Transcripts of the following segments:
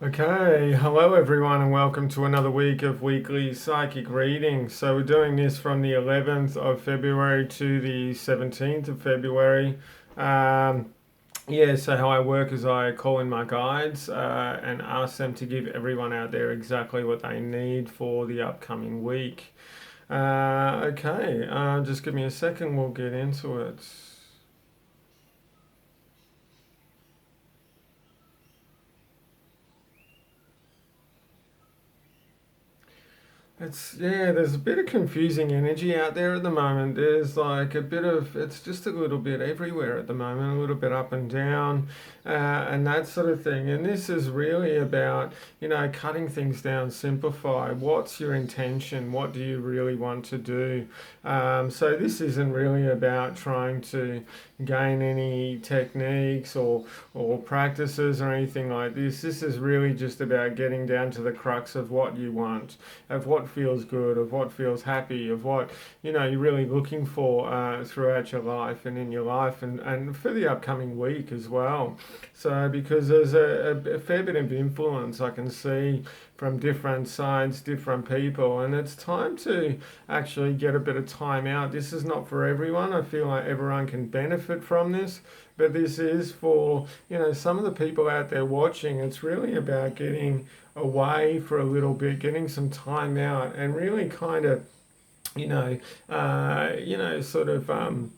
Okay, hello everyone, and welcome to another week of weekly psychic readings. So, we're doing this from the 11th of February to the 17th of February. Um, so how I work is I call in my guides and ask them to give everyone out there exactly what they need for the upcoming week. Just give me a second, we'll get into it. There's a bit of confusing energy out there at the moment. There's like a bit of, it's just a little bit everywhere at the moment, a little bit up and down, and that sort of thing. And this is really about, cutting things down, simplify. What's your intention? What do you really want to do? So this isn't really about trying to gain any techniques or practices or anything like this. This is really just about getting down to the crux of what you want, of what feels good, of what feels happy, of what you're really looking for throughout your life and in your life, and for the upcoming week as well. So because there's a fair bit of influence I can see from different sides, different people, and it's time to actually get a bit of time out. This is not for everyone. I feel like everyone can benefit from this, but this is for some of the people out there watching. It's really about getting away for a little bit, getting some time out, and really kind of you know sort of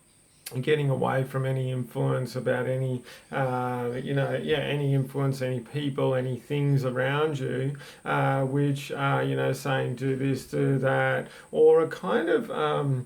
getting away from any influence about any influence, any people, any things around you, which are, saying do this, do that, or a kind of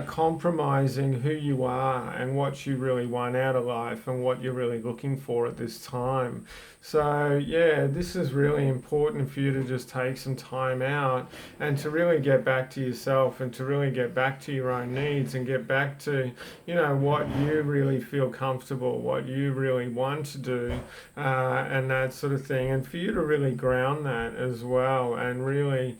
compromising who you are and what you really want out of life and what you're really looking for at this time. So, this is really important for you to just take some time out and to really get back to yourself and to really get back to your own needs and get back to, what you really feel comfortable, what you really want to do, and that sort of thing. And for you to really ground that as well and really,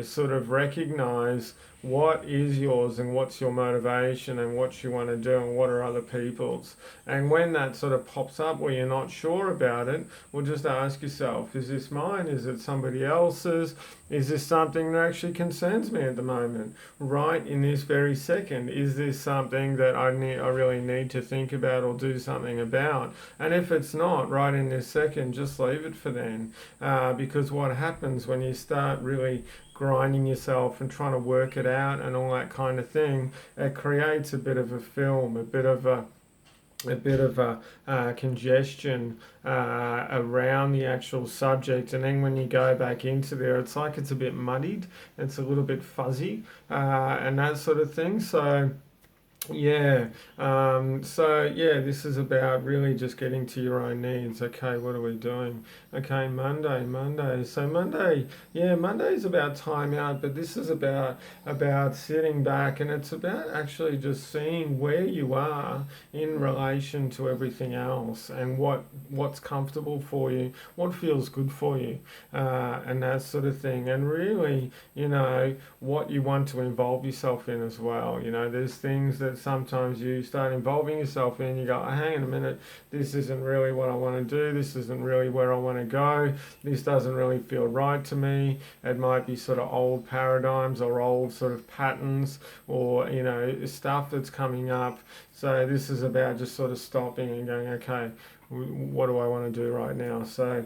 sort of recognize what is yours and what's your motivation and what you want to do and what are other people's. And when that sort of pops up where you're not sure about it, well, just ask yourself, is this mine? Is it somebody else's? Is this something that actually concerns me at the moment? Right in this very second, is this something that I really need to think about or do something about? And if it's not right in this second, just leave it for then. Because what happens when you start really grinding yourself and trying to work it out and all that kind of thing, it creates a bit of a film, a congestion around the actual subject, and then when you go back into there, it's like it's a bit muddied, it's a little bit fuzzy, and that sort of thing. Yeah. This is about really just getting to your own needs. Okay, what are we doing? Okay, Monday. So Monday is about time out, but this is about sitting back, and it's about actually just seeing where you are in relation to everything else and what's comfortable for you, what feels good for you, and that sort of thing. And really, what you want to involve yourself in as well. There's things that sometimes you start involving yourself in, you go, oh, hang on a minute, this isn't really what I want to do, this isn't really where I want to go, this doesn't really feel right to me. It might be sort of old paradigms or old sort of patterns or, stuff that's coming up. So this is about just sort of stopping and going, okay, what do I want to do right now? So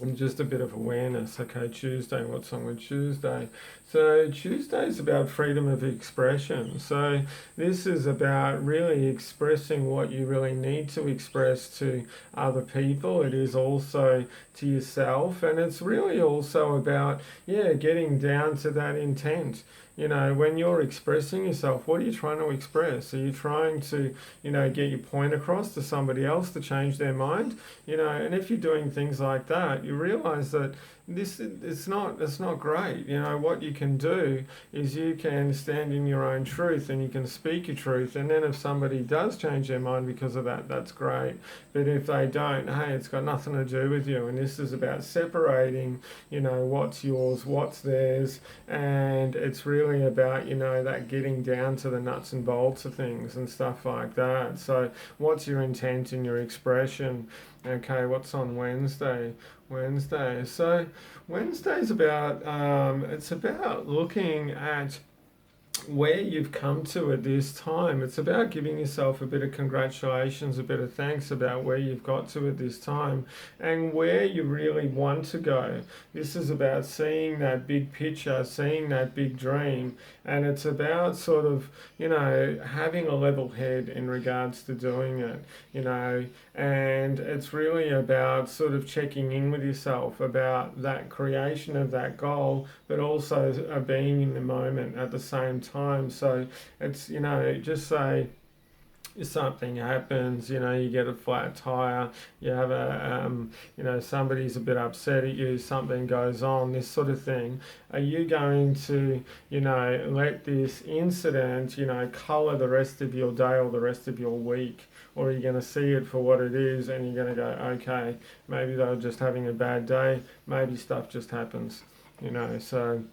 and just a bit of awareness. Okay, Tuesday, what's on with Tuesday? So Tuesday is about freedom of expression. So this is about really expressing what you really need to express to other people. It is also to yourself, and it's really also about getting down to that intent. When you're expressing yourself, what are you trying to express? Are you trying to, get your point across to somebody else to change their mind? And if you're doing things like that, you realize that it's not great. What you can do is you can stand in your own truth and you can speak your truth, and then if somebody does change their mind because of that, that's great. But if they don't, hey, it's got nothing to do with you. And this is about separating, what's yours, what's theirs, and it's really really about, that getting down to the nuts and bolts of things and stuff like that. So what's your intent and your expression? Okay, what's on Wednesday? Wednesday. So Wednesday's about, it's about looking at where you've come to at this time. It's about giving yourself a bit of congratulations, a bit of thanks about where you've got to at this time and where you really want to go. This is about seeing that big picture, seeing that big dream, and it's about sort of, having a level head in regards to doing it, and it's really about sort of checking in with yourself about that creation of that goal, but also being in the moment at the same time. So it's, just say something happens, you get a flat tire, you have somebody's a bit upset at you, something goes on, this sort of thing. Are you going to, let this incident, colour the rest of your day or the rest of your week? Or are you going to see it for what it is and you're going to go, okay, maybe they were just having a bad day, maybe stuff just happens, so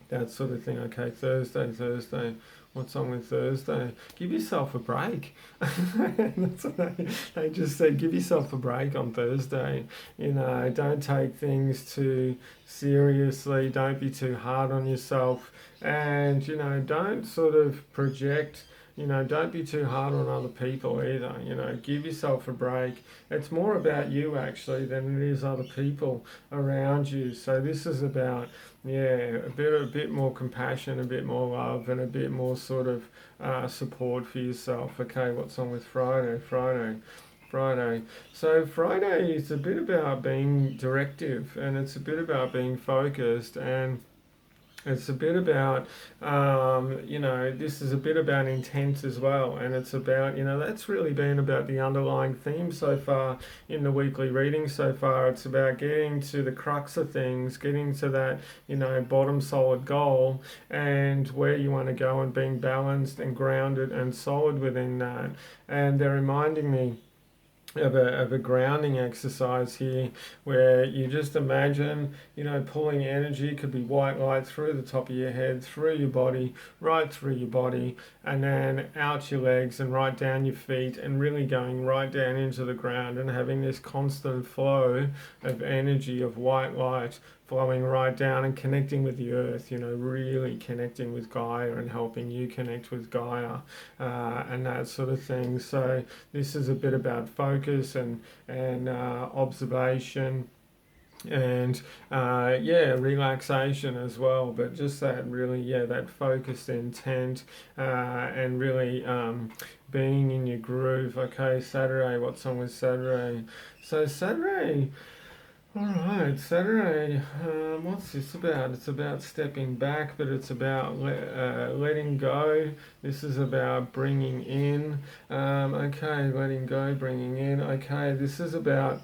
that sort of thing. Okay, Thursday. What's on with Thursday? Give yourself a break. That's what they just said. Give yourself a break on Thursday. Don't take things too seriously. Don't be too hard on yourself. And, don't sort of project. Don't be too hard on other people either. Give yourself a break. It's more about you actually than it is other people around you. So this is about, a bit more compassion, a bit more love, and a bit more sort of support for yourself. Okay, what's on with Friday? So Friday is a bit about being directive, and it's a bit about being focused, and it's a bit about, this is a bit about intent as well. And it's about, that's really been about the underlying theme so far in the weekly reading so far. It's about getting to the crux of things, getting to that, bottom solid goal and where you want to go and being balanced and grounded and solid within that. And they're reminding me of a grounding exercise here where you just imagine, pulling energy. Could be white light through the top of your head, through your body, right through your body, and then out your legs and right down your feet, and really going right down into the ground and having this constant flow of energy of white light flowing right down and connecting with the earth, really connecting with Gaia and helping you connect with Gaia, and that sort of thing. So this is a bit about focus and observation and relaxation as well, but just that really, that focused intent and really being in your groove. Okay, Saturday, what's on with Saturday? So Saturday, all right, Saturday, what's this about? It's about stepping back, but it's about letting go. This is about bringing in. Okay, letting go, bringing in. Okay, this is about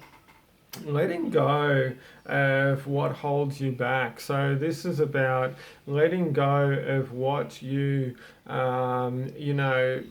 letting go of what holds you back. So this is about letting go of what you, they're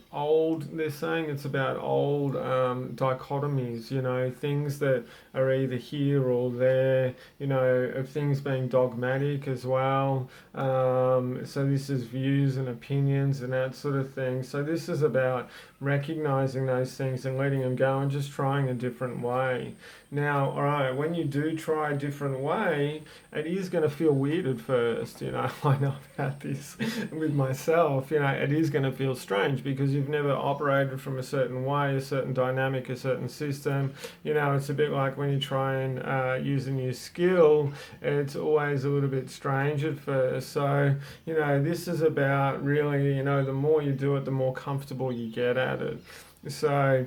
saying it's about old dichotomies, things that are either here or there, of things being dogmatic as well. So this is views and opinions and that sort of thing. So this is about recognizing those things and letting them go and just trying a different way. Now, all right, when you do try a different way, it is going to feel weird at first, I know about this with myself, it is going to feel strange because you've never operated from a certain way, a certain dynamic, a certain system. It's a bit like when you try and use a new skill, it's always a little bit strange at first. So, this is about really, the more you do it, the more comfortable you get at it. So,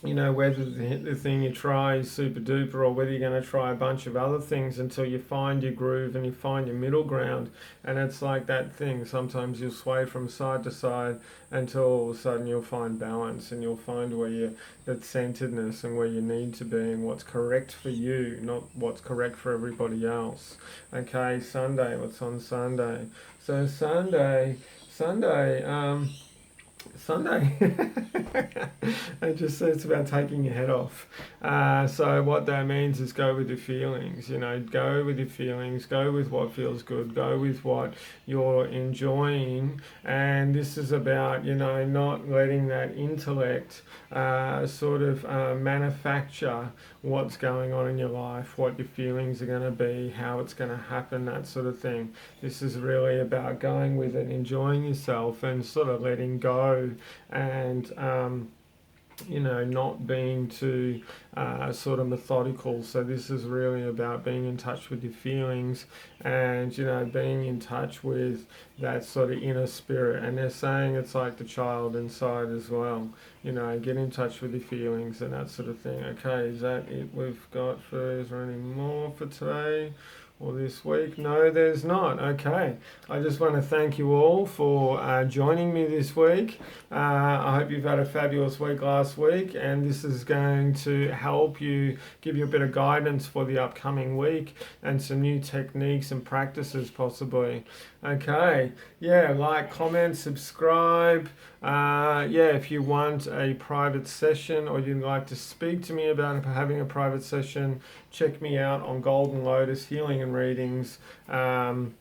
whether the thing you try is super duper or whether you're going to try a bunch of other things until you find your groove and you find your middle ground. And it's like that thing. Sometimes you'll sway from side to side until all of a sudden you'll find balance and you'll find that centeredness and where you need to be and what's correct for you, not what's correct for everybody else. Okay, Sunday, what's on Sunday? So Sunday, Sunday. It just it's about taking your head off. So what that means is go with your feelings. You know, go with your feelings. Go with what feels good. Go with what you're enjoying. And this is about, you know, not letting that intellect manufacture what's going on in your life, what your feelings are going to be, how it's going to happen, that sort of thing. This is really about going with it, enjoying yourself, and sort of letting go, and you know, not being too sort of methodical. So this is really about being in touch with your feelings, and, you know, being in touch with that sort of inner spirit. And they're saying it's like the child inside as well. You know, get in touch with your feelings and that sort of thing. Okay, is that it we've got for, is there any more for today? Or this week? No, there's not. Okay. I just want to thank you all for joining me this week. I hope you've had a fabulous week last week, and this is going to help you, give you a bit of guidance for the upcoming week and some new techniques and practices possibly. Okay. Yeah, like, comment, subscribe. Yeah, if you want a private session or you'd like to speak to me about having a private session, check me out on Golden Lotus Healing and Readings on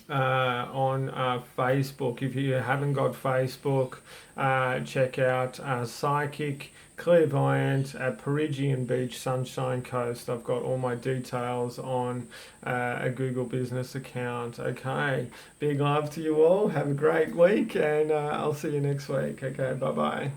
Facebook. If you haven't got Facebook, check out Psychic Clairvoyant at Perigian Beach, Sunshine Coast. I've got all my details on a Google business account. Okay, big love to you all. Have a great week, and I'll see you next week. Okay, bye bye.